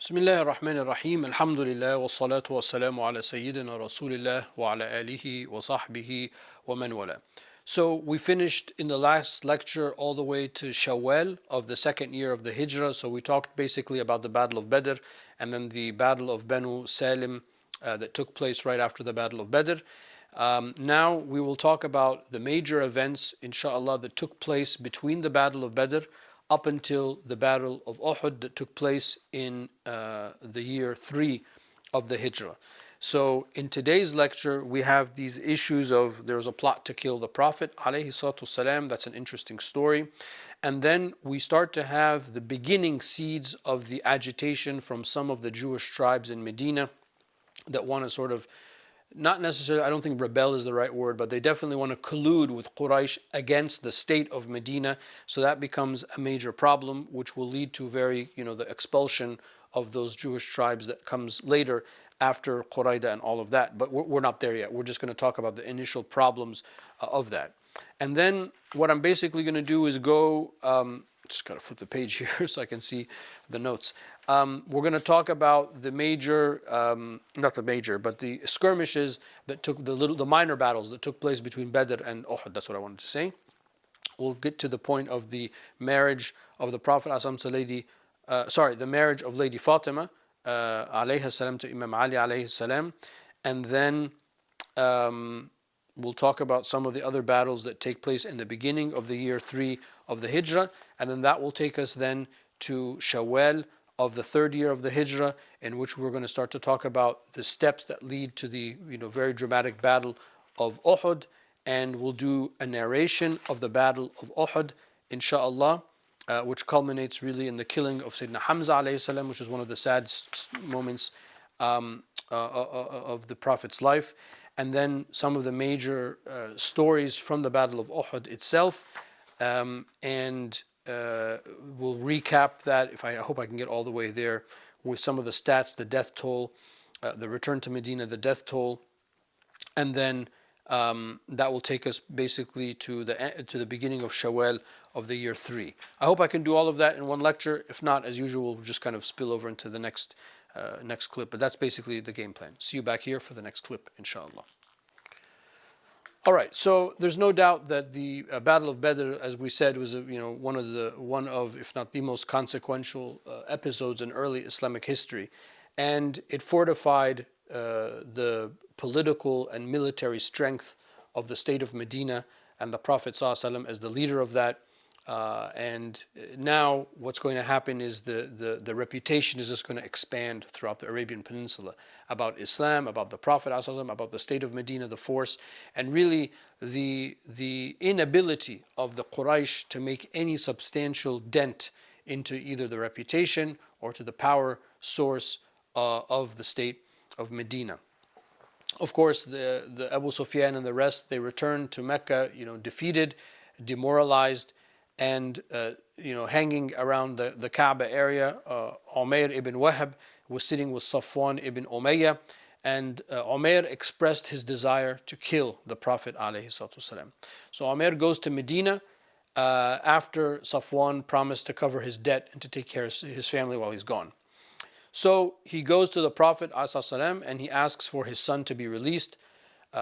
Bismillah ar-Rahman ar-Rahim. Alhamdulillah wa salatu wa salamu ala Sayyidina Rasulillah wa ala alihi wa sahbihi wa man wala. So we finished in the last lecture all the way to Shawwal of the second year of the Hijrah. So we talked basically about the Battle of Badr and then the Battle of Banu Salim that took place right after the Battle of Badr. Now we will talk about the major events, inshallah, that took place between the Battle of Badr up until the Battle of Uhud that took place in the year 3 of the Hijrah. So in today's lecture, we have these issues of there was a plot to kill the Prophet, alayhi salatu salam. That's an interesting story. And then we start to have the beginning seeds of the agitation from some of the Jewish tribes in Medina that want to sort of, not necessarily, I don't think rebel is the right word, but they definitely want to collude with Quraysh against the state of Medina. So that becomes a major problem, which will lead to the expulsion of those Jewish tribes that comes later after Qurayda and all of that. But we're not there yet. We're just going to talk about the initial problems of that. And then what I'm basically going to do is go, just got to flip the page here so I can see the notes. We're going to talk about the major, not the major, but the skirmishes that took the minor battles that took place between Badr and Uhud. That's what I wanted to say. We'll get to the point of the marriage of the Prophet the marriage of Lady Fatima, alayha salam, to Imam Ali alayhi salam, and then we'll talk about some of the other battles that take place in the beginning of the year 3 of the Hijrah, and then that will take us then to Shawwal of the third year of the Hijrah, in which we're going to start to talk about the steps that lead to the very dramatic battle of Uhud, and we'll do a narration of the battle of Uhud, inshallah, which culminates really in the killing of Sayyidina Hamza alayhi salam, which is one of the sad moments of the Prophet's life, and then some of the major stories from the Battle of Uhud itself, and we'll recap that. I hope I can get all the way there with some of the stats, the death toll, the return to Medina, the death toll, and then that will take us basically to the beginning of Shawwal of the year 3. I hope I can do all of that in one lecture. If not, as usual, we'll just kind of spill over into the next clip. But that's basically the game plan. See you back here for the next clip, inshallah. All right, so there's no doubt that the Battle of Badr, as we said, was one of, if not the most consequential episodes in early Islamic history, and it fortified the political and military strength of the state of Medina and the Prophet ﷺ as the leader of that. And now what's going to happen is the reputation is just going to expand throughout the Arabian Peninsula about Islam, about the Prophet ﷺ, about the state of Medina, the force, and really the inability of the Quraysh to make any substantial dent into either the reputation or to the power source of the state of Medina. Of course, the Abu Sufyan and the rest, they returned to Mecca, defeated, demoralized, and hanging around the Kaaba area. Umayr ibn Wahab was sitting with Safwan ibn Umayyah, and Umayr expressed his desire to kill the Prophet ﷺ. So Umayr goes to Medina after Safwan promised to cover his debt and to take care of his family while he's gone. So he goes to the Prophet ﷺ and he asks for his son to be released.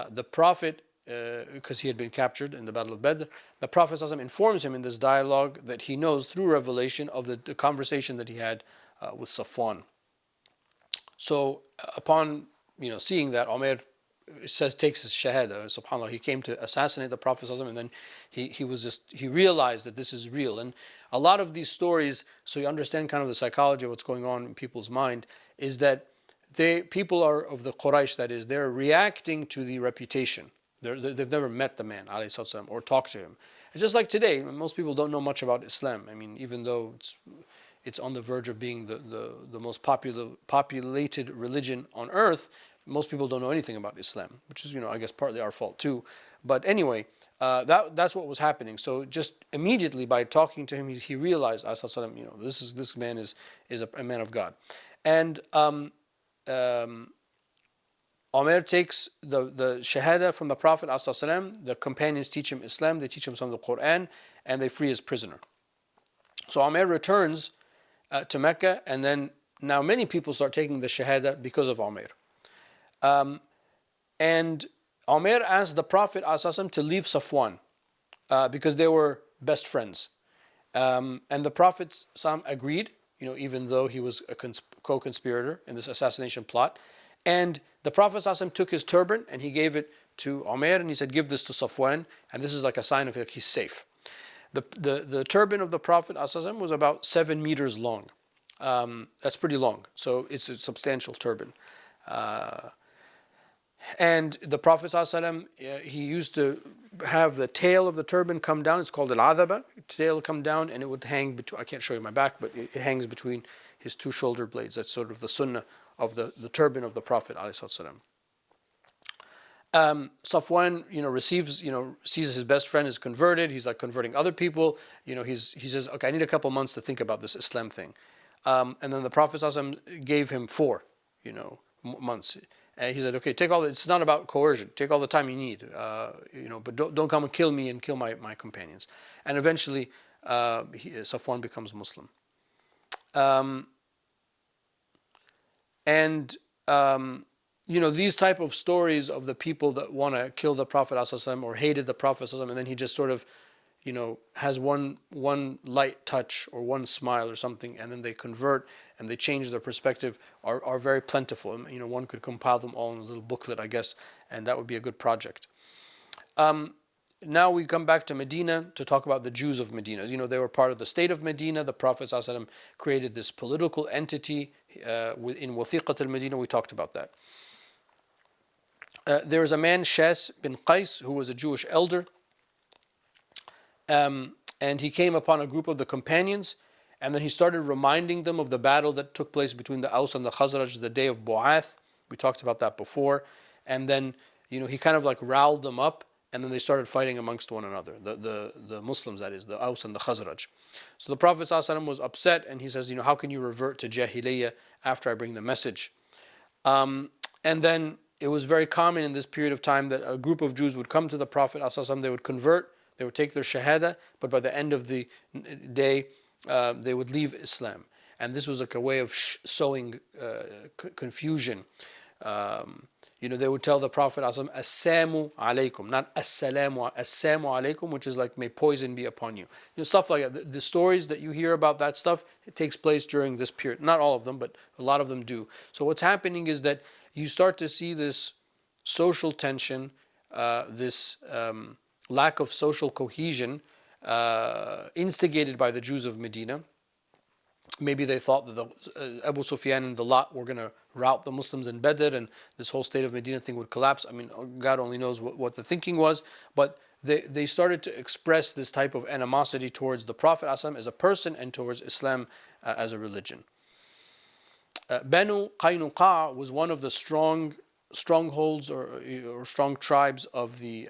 The Prophet, because he had been captured in the Battle of Badr, the Prophet ﷺ informs him in this dialogue that he knows through revelation of the conversation that he had with Safwan. So upon seeing that, Umayr takes his shahada. SubhanAllah, he came to assassinate the Prophet ﷺ, and then he realized that this is real. And a lot of these stories, so you understand kind of the psychology of what's going on in people's mind, is that people are of the Quraysh, that is, they're reacting to the reputation. They've never met the man, ﷺ, or talked to him. It's just like today, most people don't know much about Islam. I mean, even though it's on the verge of being the most populated religion on earth, most people don't know anything about Islam, which is, I guess, partly our fault too. But anyway, that's what was happening. So just immediately by talking to him, he realized, this man is a man of God. And Umayr takes the shahada from the Prophet ﷺ. The companions teach him Islam, they teach him some of the Quran, and they free his prisoner. So Umayr returns to Mecca, and then Now many people start taking the Shahada because of Umair. And Umair asked the Prophet ﷺ to leave Safwan because they were best friends. And the Prophet ﷺ agreed, even though he was a co-conspirator in this assassination plot. And the Prophet ﷺ took his turban and he gave it to Umair and he said, give this to Safwan, and this is like a sign of he's safe. The turban of the Prophet ﷺ was about 7 meters long. That's pretty long, so it's a substantial turban. And the Prophet ﷺ, he used to have the tail of the turban come down. It's called al-adaba. Tail come down and it would hang between, I can't show you my back, but it hangs between his two shoulder blades. That's sort of the sunnah of the turban of the Prophet ﷺ. Safwan, sees his best friend is converted. He's like converting other people. He says, okay, I need a couple months to think about this Islam thing. And then the Prophet ﷺ gave him 4, months. And he said, okay, take all. It's not about coercion. Take all the time you need, but don't come and kill me and kill my companions. And eventually, Safwan becomes Muslim. These type of stories of the people that want to kill the Prophet ﷺ or hated the Prophet ﷺ, and then he just sort of, has one light touch or one smile or something, and then they convert and they change their perspective, are very plentiful. One could compile them all in a little booklet, I guess, and that would be a good project. Now we come back to Medina to talk about the Jews of Medina. They were part of the state of Medina. The Prophet ﷺ created this political entity in Wathiqat al-Medina. We talked about that. There was a man, Shas bin Qais, who was a Jewish elder. And he came upon a group of the companions, and then he started reminding them of the battle that took place between the Aus and the Khazraj the day of Bu'ath. We talked about that before. And then, he kind of like riled them up, and then they started fighting amongst one another, the Muslims, that is, the Aus and the Khazraj. So the Prophet ﷺ was upset, and he says, how can you revert to Jahiliyyah after I bring the message? And then it was very common in this period of time that a group of Jews would come to the Prophet ﷺ, they would convert, they would take their shahada, but by the end of the day, they would leave Islam. And this was like a way of sowing confusion. They would tell the Prophet ﷺ, Assalamu alaikum, not Assalamu alaikum, which is like, may poison be upon you. Stuff like that. The stories that you hear about that stuff, it takes place during this period. Not all of them, but a lot of them do. So what's happening is that you start to see this social tension, this lack of social cohesion instigated by the Jews of Medina. Maybe they thought that Abu Sufyan and the lot were going to rout the Muslims in Badr and this whole state of Medina thing would collapse. God only knows what the thinking was, but they started to express this type of animosity towards the Prophet ﷺ as a person and towards Islam as a religion. Banu Qaynuqa was one of the strongholds or strong tribes of the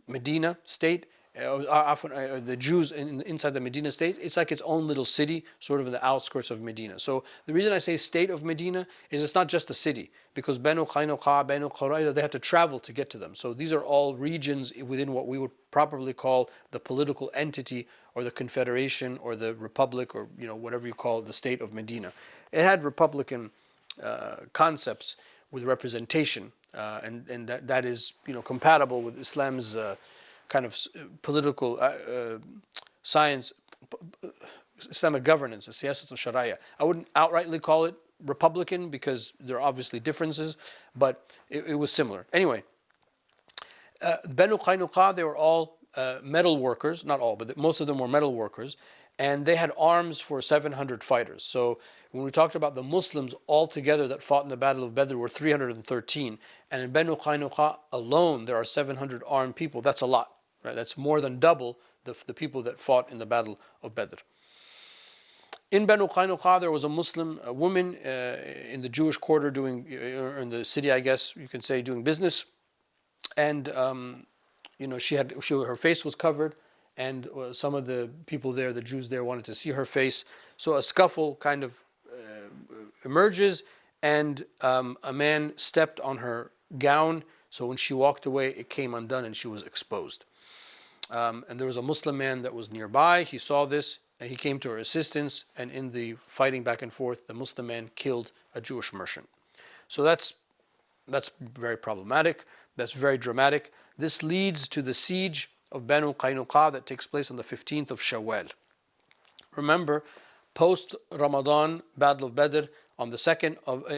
Medina state. The Jews inside the Medina state, it's like its own little city, sort of in the outskirts of Medina. So the reason I say state of Medina is it's not just a city, because Banu Qaynuqa, Banu Qurayza, they had to travel to get to them. So these are all regions within what we would properly call the political entity or the confederation or the republic or whatever you call it, the state of Medina. It had republican concepts with representation, and that is compatible with Islam's kind of political science, Islamic governance, the siyasat al-sharia. I wouldn't outrightly call it republican because there are obviously differences, but it was similar. Anyway, Banu Qaynuqa, they were all metal workers, not all, but most of them were metal workers, and they had arms for 700 fighters. So when we talked about the Muslims altogether that fought in the Battle of Badr were 313, and in Banu Qaynuqa alone there are 700 armed people. That's a lot. Right? That's more than double the people that fought in the Battle of Badr. In Banu Qaynuqa, there was a Muslim woman in the Jewish quarter or in the city, I guess you can say, doing business, and her face was covered, and some of the people there, the Jews there, wanted to see her face. So a scuffle kind of emerges, and a man stepped on her gown. So when she walked away, it came undone, and she was exposed. And there was a Muslim man that was nearby. He saw this. he came to her assistance, and in the fighting back and forth, the Muslim man killed a Jewish merchant. So that's very problematic. That's very dramatic. This leads to the siege of Banu Qaynuqa that takes place on the 15th of Shawwal. Remember, post Ramadan, Battle of Badr, on the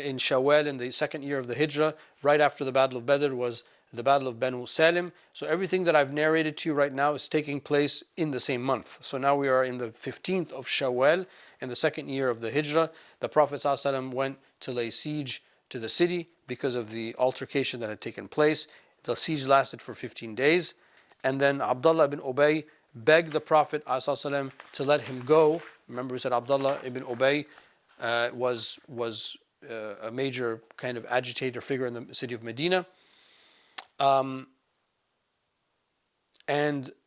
in Shawwal, in the second year of the Hijrah, right after the Battle of Badr was the Battle of Banu Salim. So everything that I've narrated to you right now is taking place in the same month. So now we are in the 15th of Shawwal, in the second year of the Hijrah. The Prophet ﷺ went to lay siege to the city because of the altercation that had taken place. The siege lasted for 15 days. And then Abdullah ibn Ubay begged the Prophet ﷺ to let him go. Remember, we said Abdullah ibn Ubay was a major kind of agitator figure in the city of Medina. And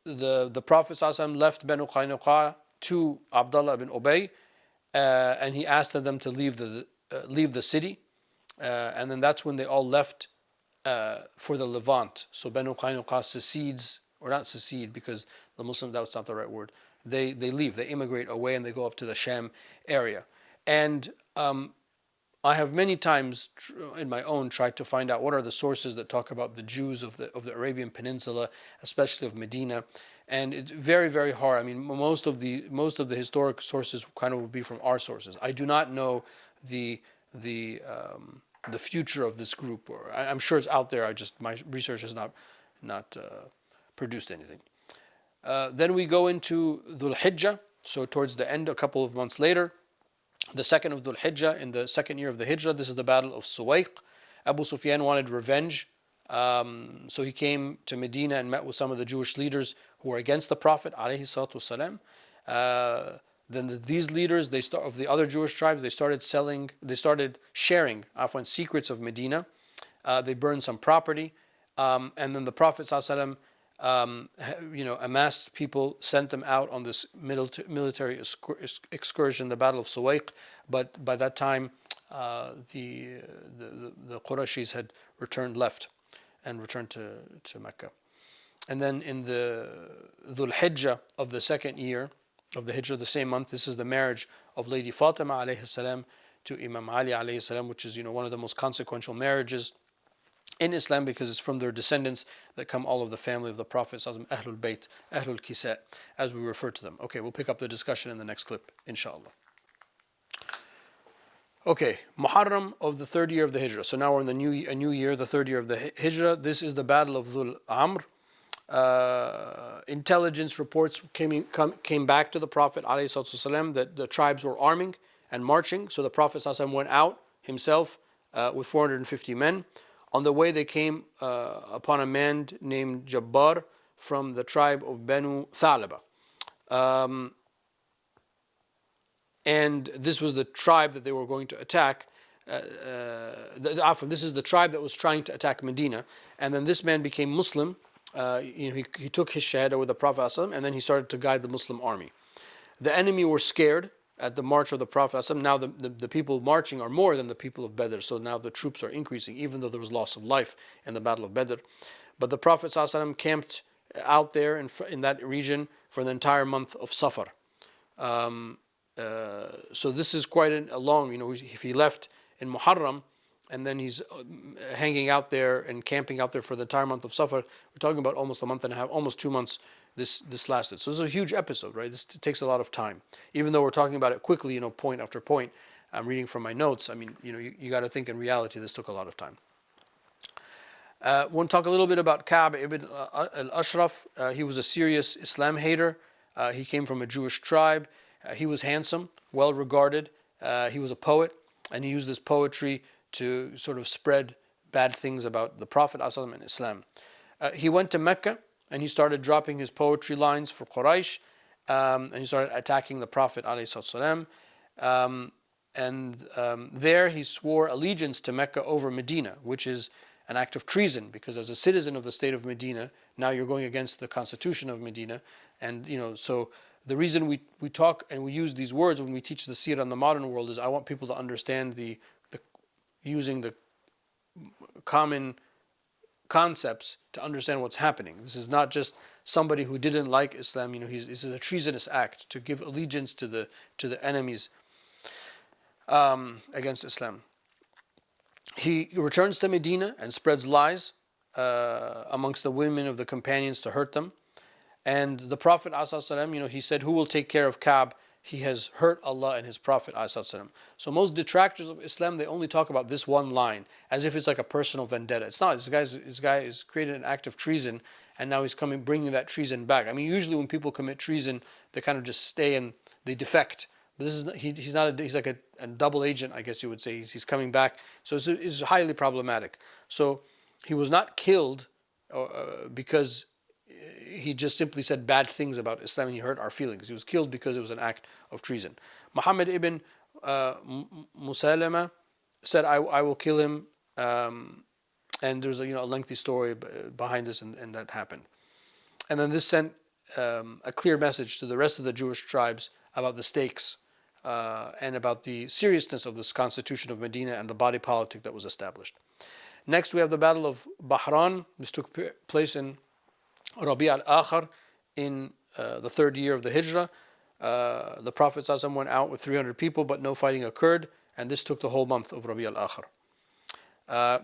the Prophet ﷺ left Banu Qaynuqa to Abdullah ibn Ubay, and he asked them to leave the city. And then that's when they all left for the Levant. So Banu Qaynuqa secedes, or not secede because the Muslims, that's not the right word. They leave, they immigrate away, and they go up to the Sham area. And I have many times in my own tried to find out what are the sources that talk about the Jews of the Arabian Peninsula, especially of Medina. And it's very, very hard. I mean, most of the historic sources kind of would be from our sources. I do not know the future of this group, or I'm sure it's out there. My research has not produced anything. Then we go into Dhul Hijjah. So towards the end, a couple of months later, the second of Dhul Hijjah, in the second year of the Hijrah, this is the Battle of Suwayq. Abu Sufyan wanted revenge, so he came to Medina and met with some of the Jewish leaders who were against the Prophet ﷺ. Then these leaders, of the other Jewish tribes, they started sharing secrets of Medina. They burned some property, and then the Prophet ﷺ, amassed people, sent them out on this military excursion, the Battle of Suwayq. But by that time, the Qurayshis had returned to Mecca. And then in the Dhul Hijjah of the second year of the Hijrah, the same month, this is the marriage of Lady Fatima alayhi salam to Imam Ali alayhi salam, which is one of the most consequential marriages in Islam, because it's from their descendants that come all of the family of the Prophet, Ahlul Bayt, Ahlul Kisa, as we refer to them. Okay, we'll pick up the discussion in the next clip, inshallah. Okay, Muharram of the third year of the Hijrah. So now we're in a new year, the third year of the Hijrah. This is the Battle of Dhul Amr. Intelligence reports came back to the Prophet ﷺ that the tribes were arming and marching. So the Prophet ﷺ went out himself with 450 men. On the way, they came upon a man named Jabbar from the tribe of Banu Thalaba. And this was the tribe that they were going to attack. This is the tribe that was trying to attack Medina. And then this man became Muslim. He took his shahada with the Prophet ﷺ, and then he started to guide the Muslim army. The enemy were scared at the march of the Prophet ﷺ. Now the people marching are more than the people of Badr, so now the troops are increasing, even though there was loss of life in the Battle of Badr. But the Prophet ﷺ camped out there in that region for the entire month of Safar. So this is quite a long, if he left in Muharram, and then he's hanging out there and camping out there for the entire month of Safar, we're talking about almost a month and a half, almost 2 months this lasted. So this is a huge episode, right? This takes a lot of time. Even though we're talking about it quickly, point after point, I'm reading from my notes. I mean, you got to think in reality this took a lot of time. I want to talk a little bit about Ka'b ibn al-Ashraf. He was a serious Islam hater. He came from a Jewish tribe. He was handsome, well regarded. He was a poet, and he used this poetry to sort of spread bad things about the Prophet ﷺ and Islam. He went to Mecca, and he started dropping his poetry lines for Quraysh, and he started attacking the Prophet ﷺ. There he swore allegiance to Mecca over Medina, which is an act of treason, because as a citizen of the state of Medina, now you're going against the constitution of Medina. And so the reason we talk and we use these words when we teach the Sira in the modern world is I want people to understand using the common concepts to understand what's happening. This is not just somebody who didn't like Islam, this is a treasonous act to give allegiance to the enemies against Islam. He returns to Medina and spreads lies amongst the women of the companions to hurt them. And the Prophet ﷺ, he said, who will take care of Ka'b? He has hurt Allah and His Prophet ﷺ. So most detractors of Islam, they only talk about this one line as if it's like a personal vendetta. It's not. This guy has created an act of treason, and now he's bringing that treason back. I mean, usually when people commit treason, they kind of just stay and they defect. But this is he's like a double agent, I guess you would say. He's coming back. So it's highly problematic. So he was not killed because he just simply said bad things about Islam and he hurt our feelings. He was killed because it was an act of treason. Muhammad ibn Musalama said, I will kill him. And there's a lengthy story behind this, and that happened. And then this sent a clear message to the rest of the Jewish tribes about the stakes and about the seriousness of this constitution of Medina and the body politic that was established. Next, we have the Battle of Bahran. This took place in Rabi' al-Akhir in the third year of the Hijrah. The Prophet ﷺ went out with 300 people, but no fighting occurred, and this took the whole month of Rabi' al-Akhir.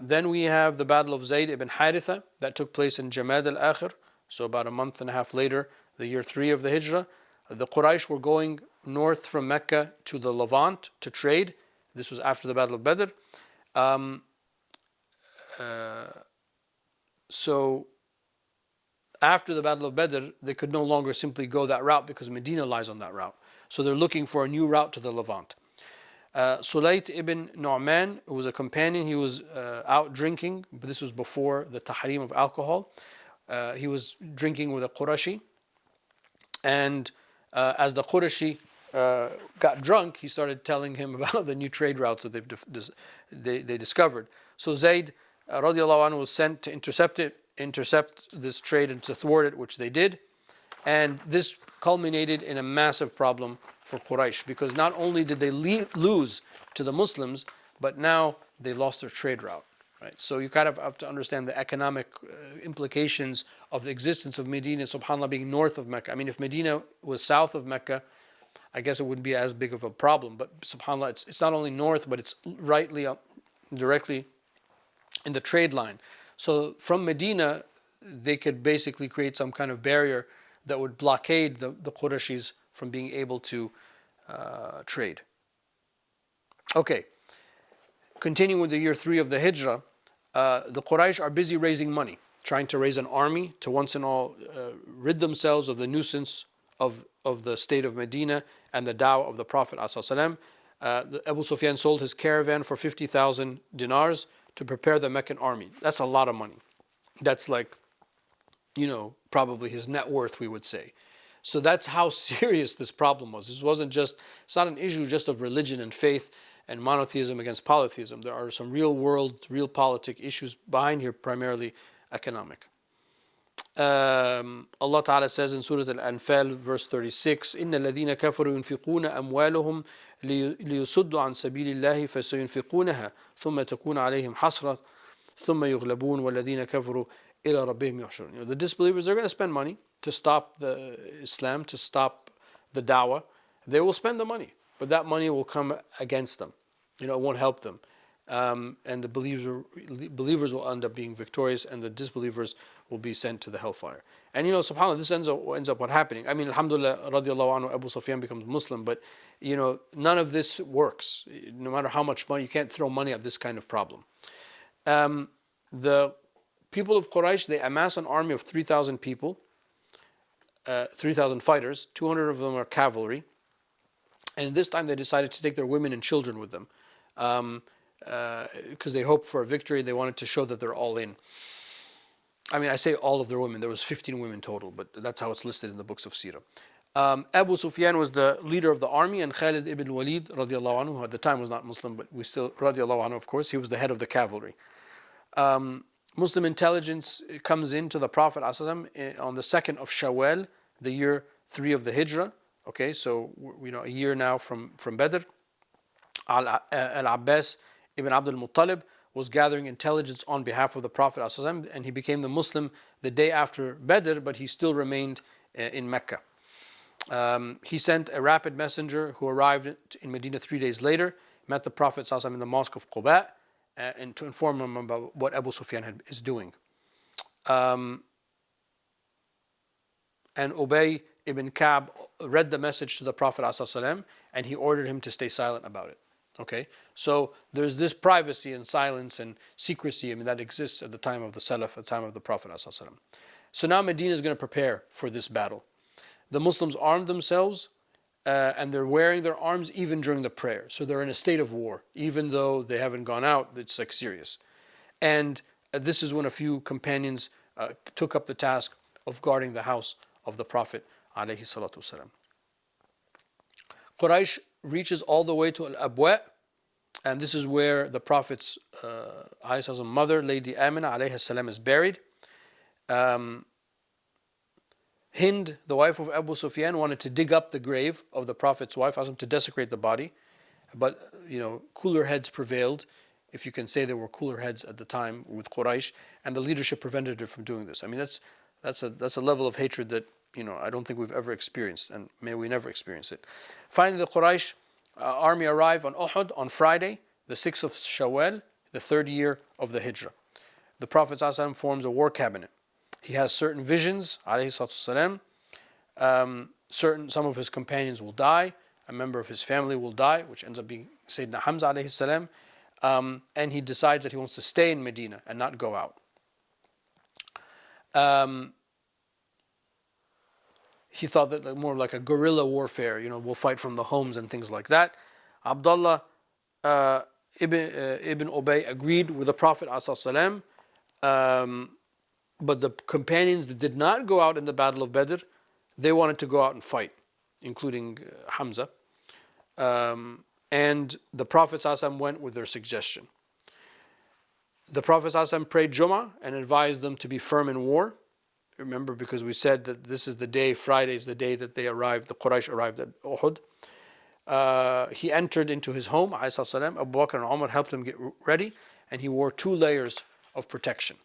Then we have the Battle of Zayd ibn Haritha that took place in Jamad al-Akhir, so about a month and a half later, the year 3 of the Hijrah. The Quraysh were going north from Mecca to the Levant to trade. This was after the Battle of Badr. So after the Battle of Badr, they could no longer simply go that route because Medina lies on that route. So they're looking for a new route to the Levant. Sulayt ibn Nu'man, who was a companion, he was out drinking, but this was before the tahrim of alcohol. He was drinking with a Qurashi, and as the Qurashi got drunk, he started telling him about the new trade routes that they discovered. So Zayd radiallahu anhu was sent to intercept this trade and to thwart it, which they did. And this culminated in a massive problem for Quraysh, because not only did they lose to the Muslims, but now they lost their trade route. Right? So you kind of have to understand the economic implications of the existence of Medina, subhanAllah, being north of Mecca. I mean, if Medina was south of Mecca, I guess it wouldn't be as big of a problem. But subhanAllah, it's not only north, but it's directly in the trade line. So from Medina, they could basically create some kind of barrier that would blockade the Qurayshis from being able to trade. Okay, continuing with the year 3 of the Hijrah, the Quraysh are busy raising money, trying to raise an army to once and all rid themselves of the nuisance of the state of Medina and the da'wah of the Prophet ﷺ. Abu Sufyan sold his caravan for 50,000 dinars to prepare the Meccan army. That's a lot of money. That's like, probably his net worth, we would say. So that's how serious this problem was. It's not an issue just of religion and faith and monotheism against polytheism. There are some real politic issues behind here, primarily economic. Allah Ta'ala says in Surah Al-Anfal, verse 36, إِنَّ الَّذِينَ كَفَرُوا يُنْفِقُونَ أَمْوَالَهُمْ لِيُصُدُّوا عَنْ سَبِيلِ اللَّهِ فَسَيُنْفِقُونَهَا ثُمَّ تَكُونَ عَلَيْهِمْ حَسْرَةٌ ثُمَّ يُغْلَبُونَ وَالَّذِينَ كَفَرُوا إِلَى رَبِّهِمْ يُحْشَرُونَ. The disbelievers, they're going to spend money to stop the Islam, to stop the da'wah. They will spend the money, but that money will come against them. It won't help them. And the believers will end up being victorious, and the disbelievers will be sent to the hellfire. And subhanAllah, this ends up what happening. I mean, alhamdulillah, radiallahu anhu, Abu Sufyan becomes Muslim, but none of this works. No matter how much money, you can't throw money at this kind of problem. The people of Quraysh, they amass an army of 3,000 people, 3,000 fighters, 200 of them are cavalry, and this time they decided to take their women and children with them. Because they hoped for a victory. They wanted to show that they're all in. I mean, I say all of their women. There was 15 women total, but that's how it's listed in the books of Sira. Abu Sufyan was the leader of the army, and Khalid ibn Walid, radiallahu anhu, who at the time was not Muslim, but we still, radiallahu anhu, of course, he was the head of the cavalry. Muslim intelligence comes into the Prophet ﷺ on the 2nd of Shawwal, the year 3 of the Hijrah. Okay, so a year now from Badr. Al-Abbas Ibn Abdul Muttalib was gathering intelligence on behalf of the Prophet ﷺ, and he became the Muslim the day after Badr, but he still remained in Mecca. He sent a rapid messenger who arrived in Medina 3 days later, met the Prophet ﷺ in the mosque of Quba, and to inform him about what Abu Sufyan is doing. And Ubay ibn Ka'b read the message to the Prophet ﷺ, and he ordered him to stay silent about it. Okay, so there's this privacy and silence and secrecy, that exists at the time of the Salaf, at the time of the Prophet ﷺ. So now Medina is going to prepare for this battle. The Muslims armed themselves, and they're wearing their arms even during the prayer. So they're in a state of war, even though they haven't gone out. It's like serious. And this is when a few companions took up the task of guarding the house of the Prophet alayhi salatu wasalam. Quraysh reaches all the way to Al-Abwa, and this is where the Prophet's mother, Lady Amina alayhi salam, is buried. Hind, the wife of Abu Sufyan, wanted to dig up the grave of the Prophet's wife, to desecrate the body, but cooler heads prevailed, if you can say there were cooler heads at the time with Quraysh, and the leadership prevented her from doing this. That's a level of hatred that I don't think we've ever experienced, and may we never experience it. Finally, the Quraysh army arrived on Uhud on Friday, the 6th of Shawwal, the 3rd year of the Hijrah. The Prophet ﷺ forms a war cabinet. He has certain visions, alayhi salatu wasalam. Some of his companions will die. A member of his family will die, which ends up being Sayyidina Hamza alayhi salam. And he decides that he wants to stay in Medina and not go out. He thought that more like a guerrilla warfare, we'll fight from the homes and things like that. Abdullah ibn Ubay agreed with the Prophet ﷺ, but the companions that did not go out in the Battle of Badr, they wanted to go out and fight, including Hamza. And the Prophet ﷺ went with their suggestion. The Prophet ﷺ prayed Jummah and advised them to be firm in war. Remember, because we said that this is the day, Friday is the day that they arrived, the Quraysh arrived at Uhud. He entered into his home, ﷺ. Abu Bakr and Umar helped him get ready, and he wore 2 layers of protection.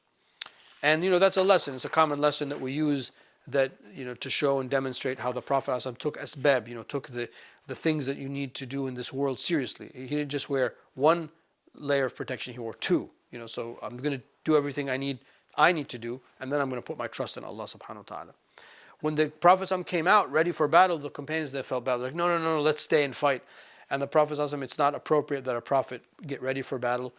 And that's a lesson, it's a common lesson that we use that, to show and demonstrate how the Prophet ﷺ took asbab, took the things that you need to do in this world seriously. He didn't just wear 1 layer of protection, he wore 2. So I'm going to do everything I need to do, and then I'm going to put my trust in Allah subhanahu wa ta'ala. When the Prophet ﷺ came out ready for battle, the companions that felt bad, like, no, let's stay and fight. And the Prophet ﷺ, it's not appropriate that a prophet get ready for battle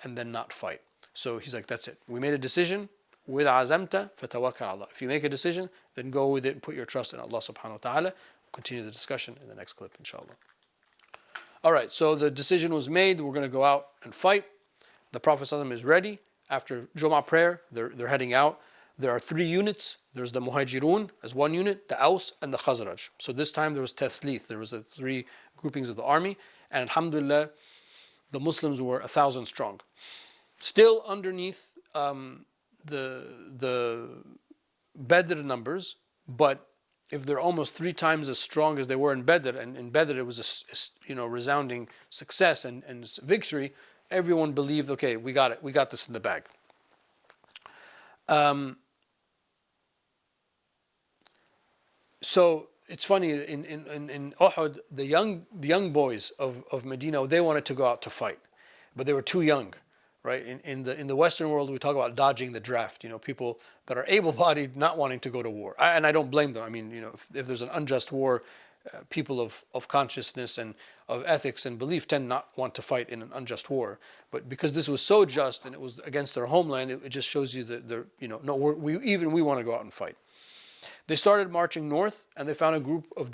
and then not fight. So he's like, that's it. We made a decision. With azamta fatawakkal Allah. If you make a decision, then go with it and put your trust in Allah subhanahu wa ta'ala. We'll continue the discussion in the next clip, inshallah. Alright, so the decision was made. We're going to go out and fight. The Prophet ﷺ is ready. After Jummah prayer, they're heading out. There are 3 units. There's the Muhajirun as 1 unit, the Aus and the Khazraj. So this time there was Tathlith. There was 3 groupings of the army. And alhamdulillah, the Muslims were 1,000 strong. Still underneath the Badr numbers, but if they're almost 3 times as strong as they were in Badr, and in Badr it was a resounding success and victory, everyone believed, okay, we got it, we got this in the bag. So it's funny, in Uhud, the young boys of Medina, they wanted to go out to fight, but they were too young. Right? In the Western world, we talk about dodging the draft. People that are able-bodied not wanting to go to war, and I don't blame them. If there's an unjust war, people of consciousness and of ethics and belief tend not want to fight in an unjust war. But because this was so just and it was against their homeland, it just shows you that we want to go out and fight. They started marching north, and they found a group of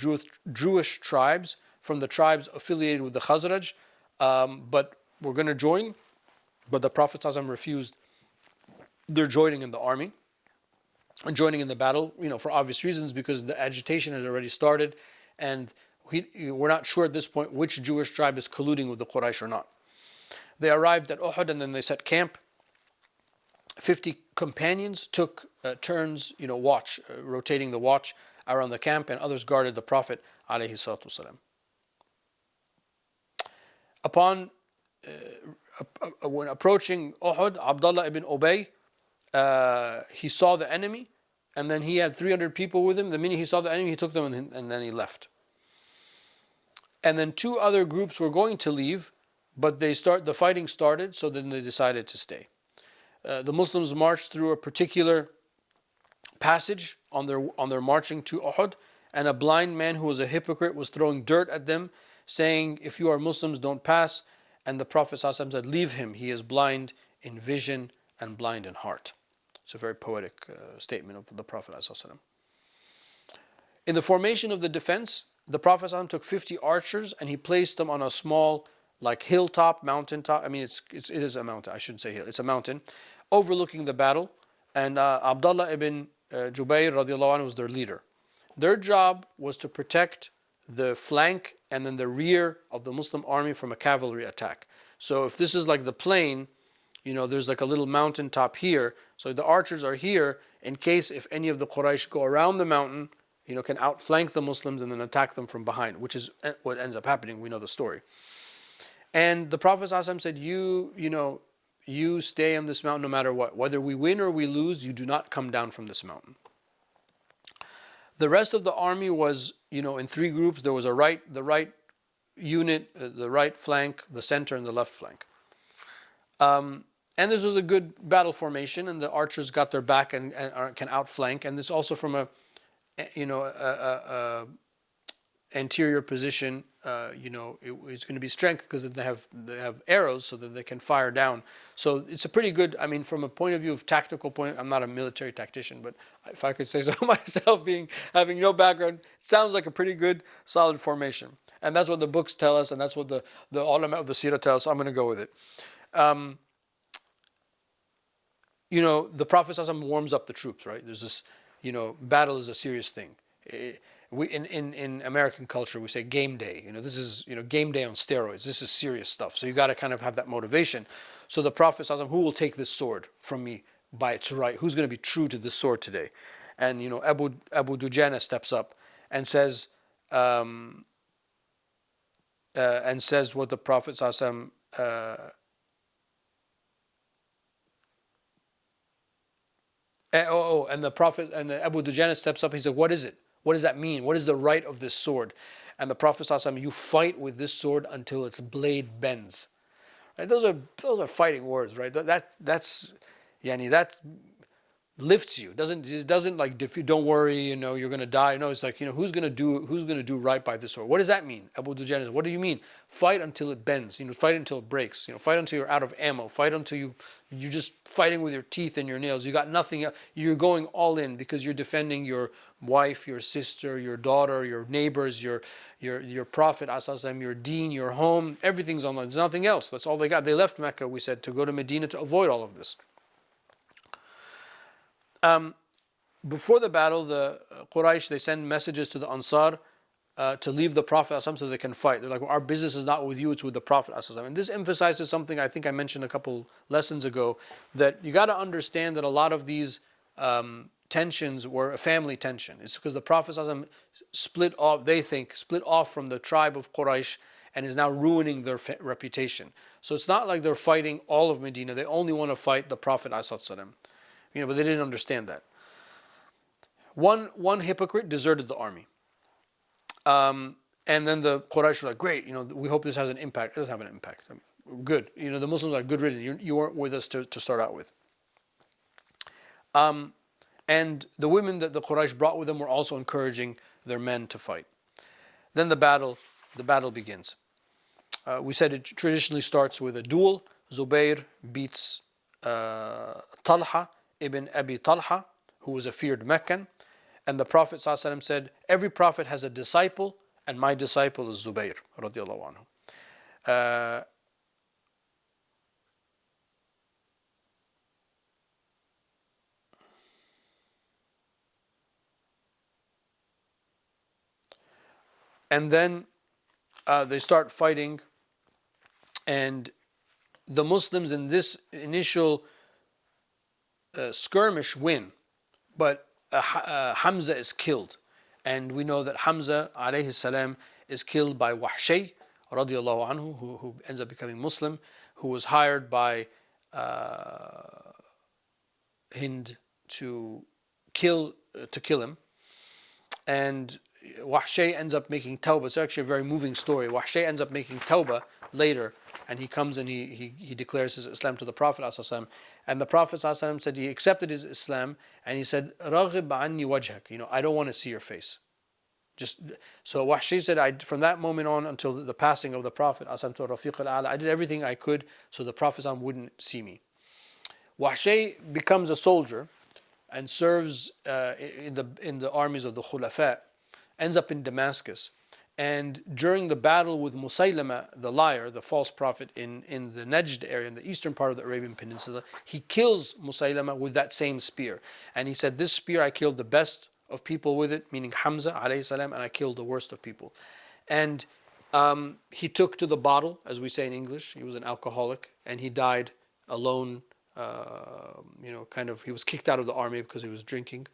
Jewish tribes from the tribes affiliated with the Khazraj, but we're going to join. But the Prophet ﷺ refused. They're joining in the army and joining in the battle, for obvious reasons, because the agitation has already started, and we're not sure at this point which Jewish tribe is colluding with the Quraysh or not. They arrived at Uhud and then they set camp. 50 companions took turns, rotating the watch around the camp, and others guarded the Prophet alayhi salatu wasalam. when approaching Uhud, Abdullah ibn Ubay, he saw the enemy, and then he had 300 people with him. The minute he saw the enemy, he took them and then he left. And then two other groups were going to leave, but the fighting started, so then they decided to stay. The Muslims marched through a particular passage on their marching to Uhud, and a blind man who was a hypocrite was throwing dirt at them, saying, "If you are Muslims, don't pass." And the Prophet ﷺ said, "Leave him, he is blind in vision and blind in heart." It's a very poetic statement of the Prophet ﷺ. In the formation of the defense, the Prophet ﷺ took 50 archers and he placed them on a small, like hilltop, mountaintop. I mean, it is a mountain. I shouldn't say hill. It's a mountain, overlooking the battle. And Abdullah ibn Jubayr radiallahu anhu was their leader. Their job was to protect the flank and then the rear of the Muslim army from a cavalry attack. So if this is like the plain, there's like a little mountain top here. So the archers are here in case if any of the Quraysh go around the mountain, can outflank the Muslims and then attack them from behind, which is what ends up happening. We know the story. And the Prophet ﷺ said, you stay on this mountain no matter what. Whether we win or we lose, you do not come down from this mountain. The rest of the army was, in three groups. There was the right unit, the right flank, the center, and the left flank. And this was a good battle formation, and the archers got their back and can outflank. And this also from a anterior position, it's going to be strength because they have arrows so that they can fire down. So it's a pretty good. I mean, from a point of view of tactical point, I'm not a military tactician, but if I could say so myself, having no background, it sounds like a pretty good, solid formation. And that's what the books tell us, and that's what the ulama of the Sira tell us. So I'm going to go with it. The Prophet ﷺ warms up the troops, right? There's this, battle is a serious thing. We in American culture we say game day. This is game day on steroids. This is serious stuff. So you got to kind of have that motivation. So the Prophet ﷺ, who will take this sword from me by its right? Who's going to be true to this sword today? And Abu Dujana steps up and says what the Prophet ﷺ. And the Prophet and the Abu Dujana steps up. He said, "What is it? What does that mean? What is the right of this sword?" And the Prophet ﷺ, "You fight with this sword until its blade bends." Right? Those are fighting words, right? That's that lifts you. It doesn't like if you don't worry, you're gonna die. No, it's like who's gonna do right by this sword. What does that mean? Abu Dujana says, "What do you mean? Fight until it bends. Fight until it breaks. Fight until you're out of ammo. Fight until you're just fighting with your teeth and your nails. You got nothing. You're going all in because you're defending your wife, your sister, your daughter, your neighbors, your Prophet ﷺ, your deen, your home. Everything's online. There's nothing else. That's all they got. They left Mecca, we said, to go to Medina to avoid all of this." Before the battle, the Quraysh, they send messages to the Ansar to leave the Prophet ﷺ so they can fight. They're like, "Our business is not with you, it's with the Prophet ﷺ." And this emphasizes something I think I mentioned a couple lessons ago, that you got to understand that a lot of these tensions were a family tension. It's because the Prophet ﷺ split off from the tribe of Quraysh and is now ruining their reputation. So it's not like they're fighting all of Medina. They only want to fight the Prophet ﷺ. But they didn't understand that. One hypocrite deserted the army. And then the Quraysh were like, "Great, we hope this has an impact." It doesn't have an impact. I mean, good. The Muslims are good riddance. You weren't with us to start out with. And the women that the Quraysh brought with them were also encouraging their men to fight. Then the battle begins. We said it traditionally starts with a duel. Zubayr beats Talha ibn Abi Talha, who was a feared Meccan. And the Prophet ﷺ said, "Every prophet has a disciple, and my disciple is Zubayr radiallahu anhu." And then they start fighting, and the Muslims in this initial skirmish win, but Hamza is killed, and we know that Hamza alayhi salam is killed by Wahshay radiallahu anhu, who ends up becoming Muslim, who was hired by Hind to kill him, and Wahshay ends up making tawbah. It's actually a very moving story. Wahshay ends up making tawbah later, and he comes and he declares his Islam to the Prophet ﷺ. And the Prophet ﷺ said he accepted his Islam, and he said, "Raghib anni wajhak." I don't want to see your face. Just so Wahshay said, from that moment on until the passing of the Prophet ﷺ, I did everything I could so the Prophet ﷺ wouldn't see me. Wahshay becomes a soldier and serves in the armies of the Khulafa, ends up in Damascus. And during the battle with Musaylama, the liar, the false prophet in the Najd area, in the eastern part of the Arabian Peninsula, he kills Musaylama with that same spear. And he said, "This spear I killed the best of people with it," meaning Hamza alayhi salam, "and I killed the worst of people." And he took to the bottle, as we say in English. He was an alcoholic, and he died alone. He was kicked out of the army because he was drinking,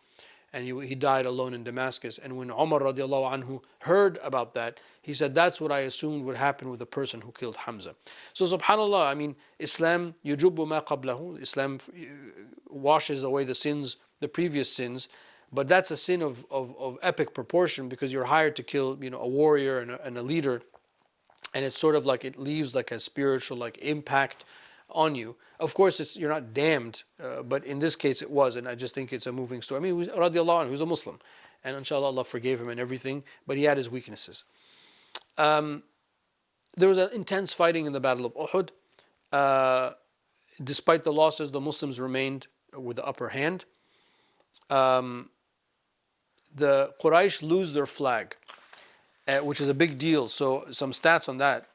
and he died alone in Damascus. And when Umar radiallahu anhu heard about that, he said, "That's what I assumed would happen with the person who killed Hamza." So subhanallah, Islam yujubu ma qablahu. Islam washes away the previous sins, but that's a sin of epic proportion, because you're hired to kill a warrior and a leader, and it's sort of like it leaves like a spiritual impact on you. Of course, you're not damned, but in this case it was, and I just think it's a moving story. He was radiallahu anhu, he was a Muslim, and inshallah Allah forgave him and everything, but he had his weaknesses. There was an intense fighting in the Battle of Uhud. Despite the losses, the Muslims remained with the upper hand. The Quraysh lose their flag, which is a big deal. So some stats on that.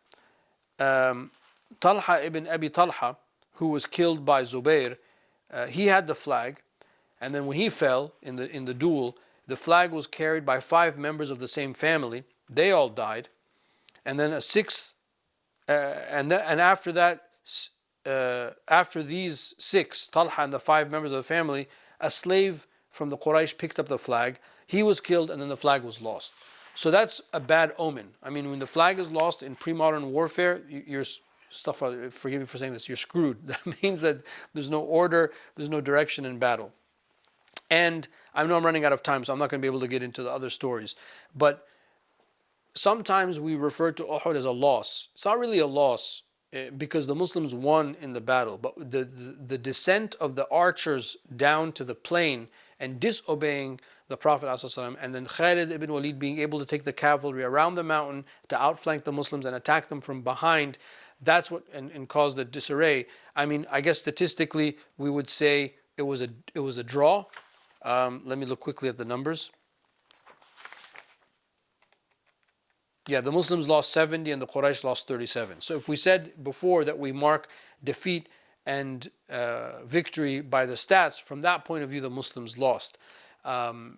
Talha ibn Abi Talha, who was killed by Zubair, he had the flag, and then when he fell in the duel, the flag was carried by 5 members of the same family. They all died, and then a sixth, and after that, after these 6, Talha and the 5 members of the family, a slave from the Quraysh picked up the flag. He was killed, and then the flag was lost. So that's a bad omen. When the flag is lost in pre-modern warfare, forgive me for saying this, you're screwed. That means that there's no order, there's no direction in battle. And I know I'm running out of time, so I'm not going to be able to get into the other stories. But sometimes we refer to Uhud as a loss. It's not really a loss, because the Muslims won in the battle. But the descent of the archers down to the plain and disobeying the Prophet ﷺ, and then Khalid ibn Walid being able to take the cavalry around the mountain to outflank the Muslims and attack them from behind, that's what and caused the disarray. I guess statistically we would say it was a draw. Let me look quickly at the numbers. Yeah, the Muslims lost 70 and the Quraysh lost 37. So if we said before that we mark defeat and victory by the stats, from that point of view the Muslims lost. And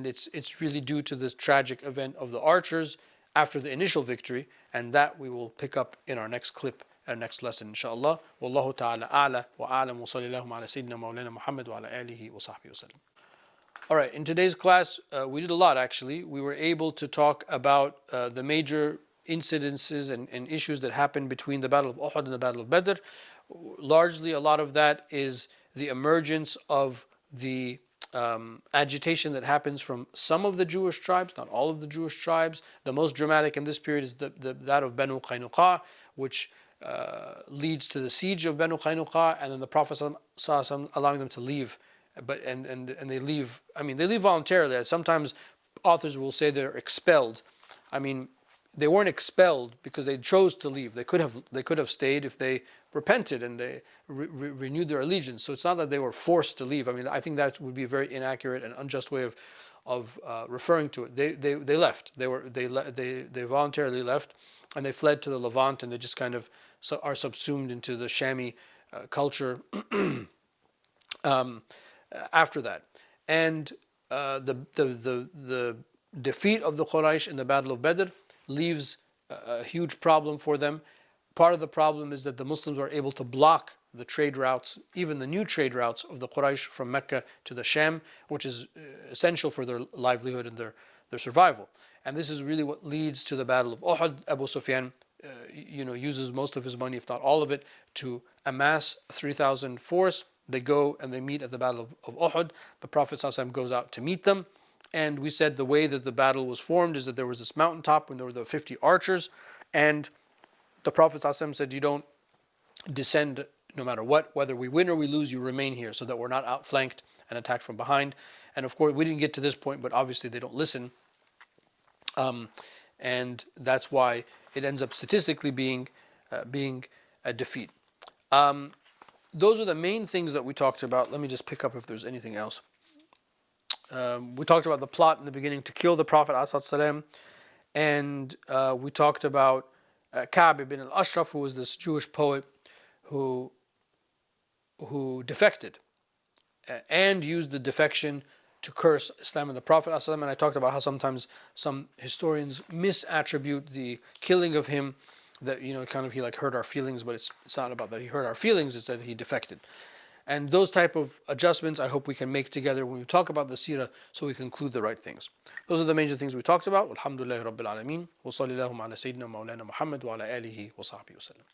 it's really due to this tragic event of the archers after the initial victory, and that we will pick up in our next clip, our next lesson, inshallah. Wallahu ta'ala a'la wa a'lam wa sallallahu ala sayyidina mawlana Muhammad wa ala alihi wa sahbihi wa sallam. All right, in today's class, we did a lot actually. We were able to talk about the major incidences and issues that happened between the Battle of Uhud and the Battle of Badr. Largely, a lot of that is the emergence of the agitation that happens from some of the Jewish tribes, not all of the Jewish tribes. The most dramatic in this period is that of Banu Qaynuqa, which leads to the siege of Banu Qaynuqa, and then the Prophet ﷺ allowing them to leave. And they leave. They leave voluntarily. Sometimes authors will say they're expelled. They weren't expelled because they chose to leave. They could have stayed if they repented and they renewed their allegiance. So it's not that they were forced to leave. I think that would be a very inaccurate and unjust way of referring to it. They left. They voluntarily left, and they fled to the Levant, and they just kind of are subsumed into the Shami culture after that. And the defeat of the Quraysh in the Battle of Badr leaves a huge problem for them. Part of the problem is that the Muslims are able to block the trade routes, even the new trade routes of the Quraysh from Mecca to the Sham, which is essential for their livelihood and their survival. And this is really what leads to the Battle of Uhud. Abu Sufyan uses most of his money, if not all of it, to amass 3,000 force. They go and they meet at the Battle of Uhud. The Prophet ﷺ goes out to meet them. And we said the way that the battle was formed is that there was this mountaintop when there were the 50 archers. And the Prophet ﷺ said, you don't descend no matter what, whether we win or we lose, you remain here so that we're not outflanked and attacked from behind. And of course, we didn't get to this point, but obviously they don't listen. And that's why it ends up statistically being a defeat. Those are the main things that we talked about. Let me just pick up if there's anything else. We talked about the plot in the beginning to kill the Prophet ﷺ, and we talked about Ka'b ibn al-Ashraf, who was this Jewish poet who defected and used the defection to curse Islam and the Prophet ﷺ. And I talked about how sometimes some historians misattribute the killing of him, that kind of he like hurt our feelings, but it's not about that he hurt our feelings, it's that he defected. And those type of adjustments I hope we can make together when we talk about the seerah, so we conclude the right things. Those are the major things we talked about. Alhamdulillahi Rabbil Alameen. Wa sallallahu ala Sayyidina Mawlana Muhammad wa ala alihi wa sahbihi wa sallam.